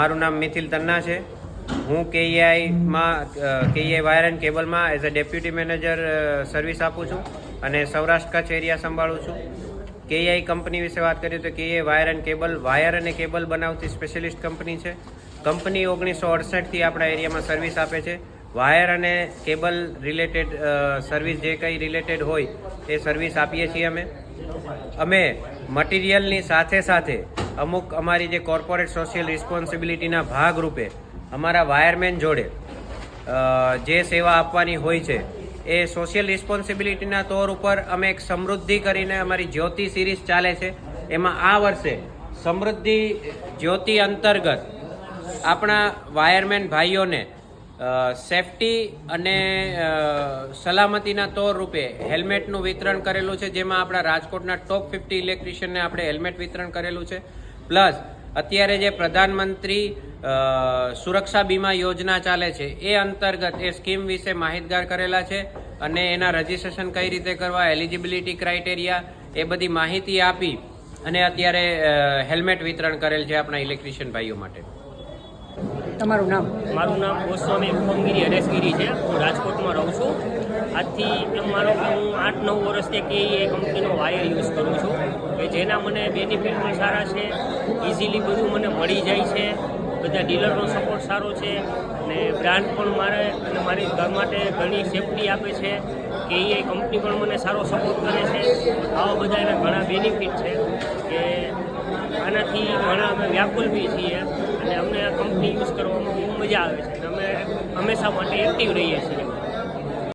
મારું નામ મિથિલ તન્ના છે. હું કેઈઆઈ વાયર એન્ડ કેબલમાં as a deputy manager service આપું છું અને સૌરાષ્ટ્ર કચ્છ એરિયા સંભાળું છું. કેઈઆઈ કંપની વિશે વાત કરીએ તો કેઈઆઈ વાયર એન્ડ કેબલ વાયર અને કેબલ બનાવતી સ્પેશિયલિસ્ટ કંપની છે. કંપની 1968થી આપણા એરિયામાં સર્વિસ આપે છે. વાયર અને કેબલ રિલેટેડ સર્વિસ જે કંઈ રિલેટેડ હોય એ સર્વિસ આપીએ છીએ અમે મટીરિયલની સાથે સાથે અમુક અમારી જે કોર્પોરેટ સોશિયલ રિસ્પોન્સિબિલિટીના ભાગરૂપે અમારા વાયરમેન જોડે જે સેવા આપવાની હોય છે એ સોશિયલ રિસ્પોન્સિબિલિટીના તौर ઉપર અમે એક સમૃદ્ધિ કરીને અમારી જ્યોતિ સિરીઝ ચાલે છે. એમાં આ વર્ષે સમૃદ્ધિ જ્યોતિ અંતર્ગત આપણા વાયરમેન ભાઈઓને સેફટી અને સલામતીના તौर રૂપે હેલ્મેટનું વિતરણ કરેલું છે, જેમાં આપણા રાજકોટના ટોપ 50 ઇલેક્ટ્રિશિયનને આપણે હેલ્મેટ વિતરણ કરેલું છે. પ્લસ અત્યારે જે પ્રધાનમંત્રી સુરક્ષા બીમા યોજના ચાલે છે એ અંતર્ગત એ સ્કીમ વિશે માહિતગાર કરેલા છે અને એના રજિસ્ટ્રેશન કઈ રીતે કરવા, એલિજિબિલિટી ક્રાઇટેરિયા એ બધી માહિતી આપી અને અત્યારે હેલ્મેટ વિતરણ કરેલ છે આપણા ઇલેક્ટ્રિશિયન ભાઈઓ માટે. તમારું નામ? મારું નામ ગોસ્વામી હુકમગીરી હરેશગીરી છે. હું રાજકોટમાં રહું છું. આજથી એમ માનો કે હું 8-9 વર્ષથી એ કંપનીનો વાયર યુઝ કરું છું કે જેના મને બેનિફિટ પણ સારા છે. ઇઝીલી બધું મને મળી જાય છે. બધા ડીલરનો સપોર્ટ સારો છે અને બ્રાન્ડ પણ મારે અને મારી ઘર માટે ઘણી સેફટી આપે છે કે એ કંપની પણ મને સારો સપોર્ટ કરે છે. આવા બધા એના ઘણા બેનિફિટ છે કે આનાથી ઘણા અમે વ્યાકુલ બી છીએ અને અમને આ કંપની યુઝ કરવામાં બહુ મજા આવે છે. અમે હંમેશા માટે એક્ટિવ રહીએ છીએ.